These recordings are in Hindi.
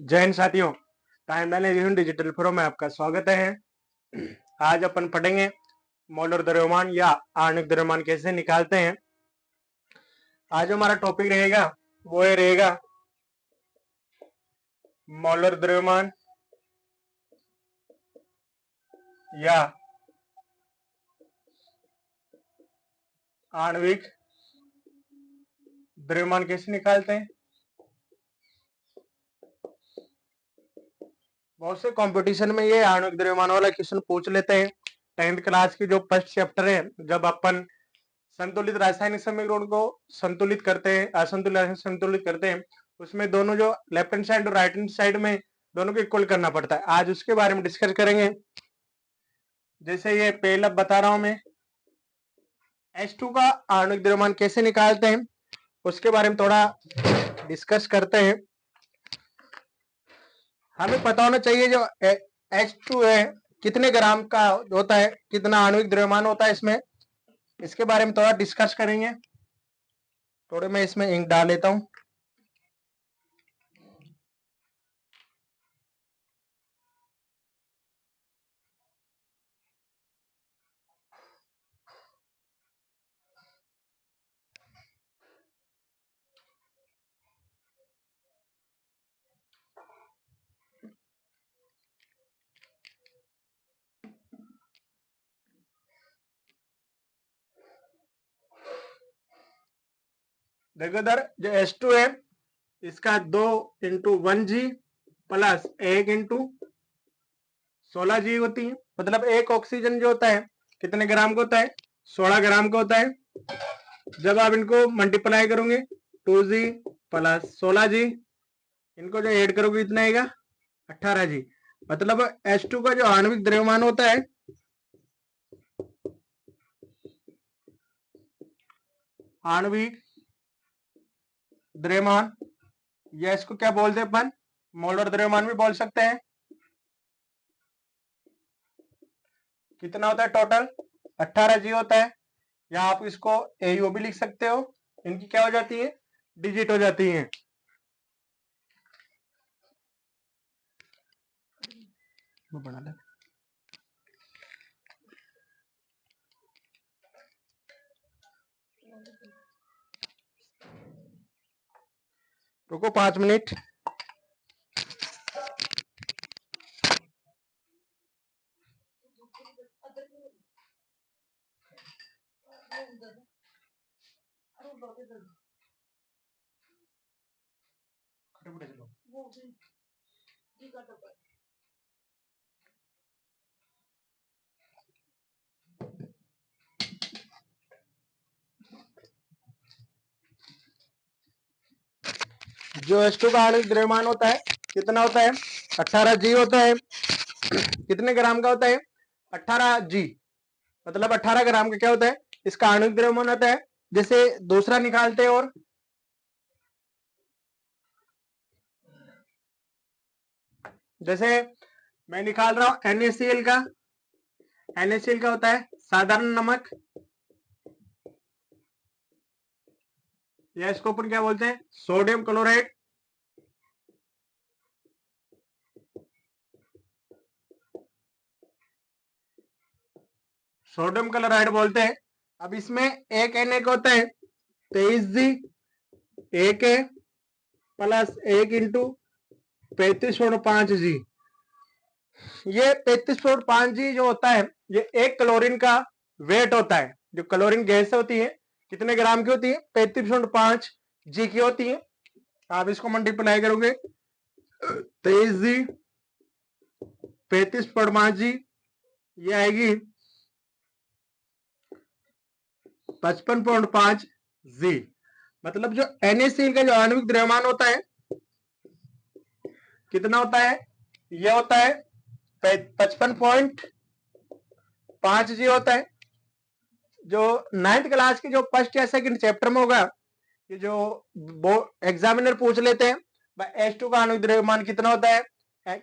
जय हिंद साथियों, टाइमलाइन एजुकेशन डिजिटल फोरम में आपका स्वागत है। आज अपन पढ़ेंगे मोलर द्रव्यमान या आणविक द्रव्यमान कैसे निकालते हैं। आज हमारा टॉपिक रहेगा वो रहेगा मोलर द्रव्यमान या आणविक द्रव्यमान कैसे निकालते हैं। बहुत से कंपटीशन में ये आणविक द्रव्यमान वाला क्वेश्चन पूछ लेते हैं। 10th क्लास की जो फर्स्ट चैप्टर है, जब अपन संतुलित रासायनिक समीकरण को संतुलित करते हैं, असंतुलित संतुलित करते हैं, उसमें दोनों जो लेफ्ट हैंड साइड और राइट हैंड साइड में दोनों को इक्वल करना पड़ता है। आज उसके बारे में डिस्कस करेंगे। जैसे ये पहला बता रहा हूं मैं, H2 का आणविक द्रव्यमान कैसे निकालते हैं उसके बारे में थोड़ा डिस्कस करते हैं। हमें पता होना चाहिए जो H2 है कितने ग्राम का होता है, कितना आणविक द्रव्यमान होता है इसमें, इसके बारे में थोड़ा डिस्कस करेंगे। थोड़े मैं इसमें इंक डाल लेता हूं। देखो इधर जो H2 है इसका 2 into 1G plus 1 into 16G होती है। मतलब एक ऑक्सीजन जो होता है कितने ग्राम का होता है, 16 ग्राम का होता है। जब आप इनको मल्टीप्लाई करोगे 2G प्लस 16G, इनको जो ऐड करोगे इतना आएगा 18G। मतलब H2 का जो आणविक द्रव्यमान होता है, आणविक द्रव्यमान, या इसको क्या बोलते हैं अपन, मोलर द्रव्यमान भी बोल सकते हैं। कितना होता है टोटल, 18G होता है। या आप इसको AU भी लिख सकते हो। इनकी क्या हो जाती है, डिजिट हो जाती है। बना ले। रुको 5 मिनट। जो H2 का आणविक द्रव्यमान होता है कितना होता है, 18G होता है। कितने ग्राम का होता है, 18G। मतलब 18 ग्राम का क्या होता है, इसका आणविक द्रव्यमान होता है। जैसे दूसरा निकालते हैं, और जैसे मैं निकाल रहा हूं NaCl का। NaCl का होता है साधारण नमक, या इसको अपन क्या बोलते हैं, सोडियम क्लोराइड। सोडियम क्लोराइड बोलते हैं। अब इसमें एक Na का होता है 23G, एक है प्लस 1 इंटू 35.5G। ये 35.5G जो होता है, ये एक क्लोरीन का वेट होता है। जो क्लोरीन गैस होती है कितने ग्राम की होती है, 35.5G की होती है। आप इसको मल्टीप्लाई करोगे 23G 35.5G, ये आएगी 55.5G। मतलब जो NaCl का जो आणविक द्रव्यमान होता है कितना होता है, यह होता है 55.5G होता है। जो 9th क्लास की जो फर्स्ट या सेकंड चैप्टर में होगा, ये जो एग्जामिनर पूछ लेते हैं H2 का आणविक द्रव्यमान कितना होता है,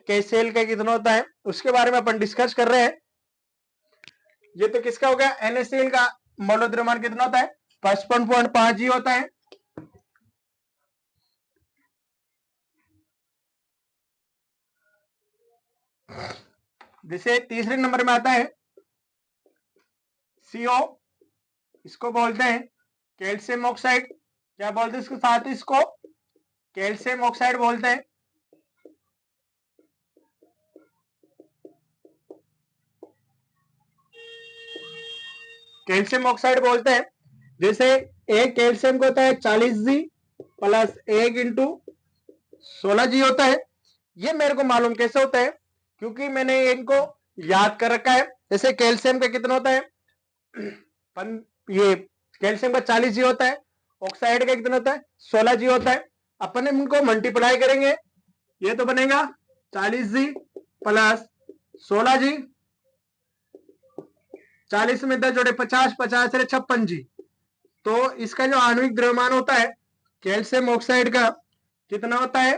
KCl का कितना होता है, उसके बारे में अपन डिस्कस कर रहे हैं। ये तो किसका हो गया, NaCl का मोलर द्रव्यमान कितना होता है, 55.5G होता है। जैसे तीसरे नंबर में आता है CO, इसको बोलते हैं कैल्शियम ऑक्साइड। क्या बोलते हैं इसके साथ, इसको कैल्शियम ऑक्साइड बोलते हैं। कैल्शियम ऑक्साइड बोलते हैं। जैसे एक कैल्शियम को होता है 40G प्लस 1 × 16G होता है। ये मेरे को मालूम कैसे होता है, क्योंकि मैंने इनको याद कर रखा है। जैसे कैल्शियम का कितना होता है, ये कैल्शियम का 40G होता है, ऑक्साइड का कितना होता है 16G होता है। अपन इनको मल्टीप्लाई करेंगे, ये तो बनेगा 40G प्लस 16G, 40 में 10 जोड़े 50, 50 से 56G। तो इसका जो आणविक द्रव्यमान होता है कैल्शियम ऑक्साइड का कितना होता है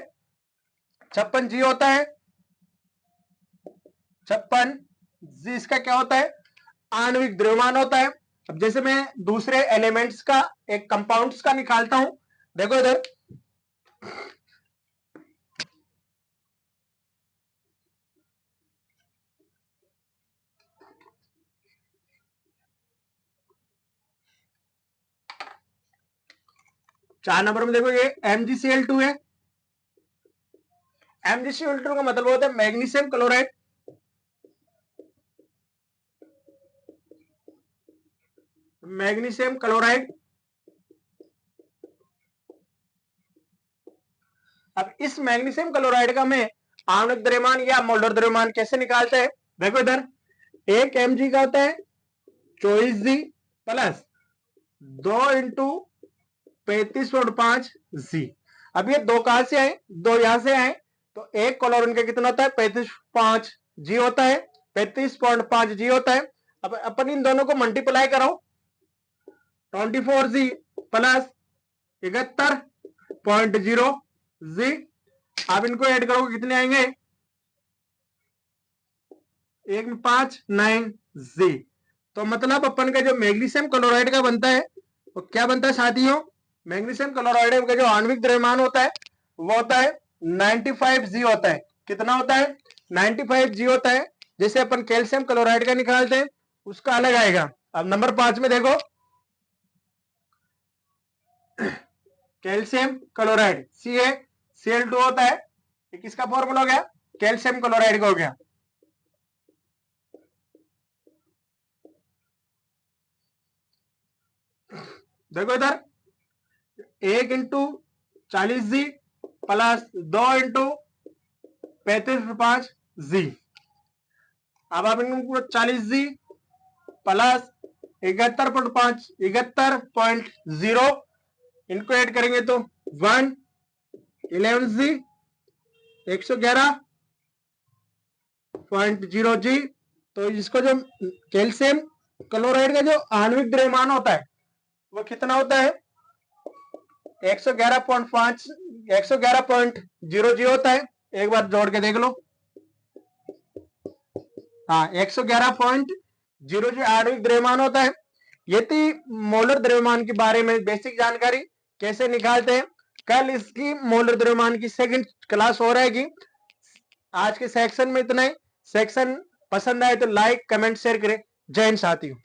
56G होता है। 56G इसका क्या होता है, आणविक द्रव्यमान होता है। अब जैसे मैं दूसरे एलिमेंट्स का, एक कंपाउंड्स का निकालता हूं, देखो इधर चार नंबर में देखो, ये MgCl2 है। MgCl2 का मतलब होता है मैग्नीशियम क्लोराइड। Magnesium chloride. अब इस मैग्नीशियम क्लोराइड का मैं आणविक द्रव्यमान या मोलर द्रव्यमान कैसे निकालते हैं, देखो इधर 1 mg का होता है 24G प्लस 2 × 35.5G। अब ये दो कहां से आए, दो यहां से आए, तो एक क्लोरीन का कितना होता है 35.5G होता है, 35.5G होता है। अब अपन इन दोनों को मल्टीप्लाई करो, 24G प्लस 71.0G। अब इनको ऐड करोगे कितने आएंगे, एक में 5 9G। तो मतलब अपन का जो मैग्नीशियम क्लोराइड का बनता है वो क्या बनता है साथियों, मैग्नीशियम क्लोराइड का जो आणविक द्रव्यमान होता है वो होता है 95G होता है। कितना होता है 95G होता है। जैसे अपन कैल्शियम क्लोराइड का निकालते हैं उसका अलग आएगा। अब नंबर 5 में देखो कैल्शियम क्लोराइड CaCl2 होता है, किसका फॉर्मूला हो गया, कैल्शियम क्लोराइड का हो गया। देखो इधर 1 × 40G प्लस 2 × 35.5G। अब आप इनको 40G प्लस 71.0 इनको ऐड करेंगे तो 11G 111.0G। तो इसको जो कैल्शियम क्लोराइड का जो आणविक द्रव्यमान होता है वो कितना होता है 111.0G होता है। एक बार जोड़ के देख लो, हाँ 111.0G आणविक द्रव्यमान होता है। ये थी मोलर द्रव्यमान के बारे में बेसिक जानकारी, कैसे निकालते हैं। कल इसकी मोलर द्रव्यमान की सेकंड क्लास हो रहेगी। आज के सेक्शन में इतना ही। सेक्शन पसंद आए तो लाइक कमेंट शेयर करें। जय हिंद साथियों।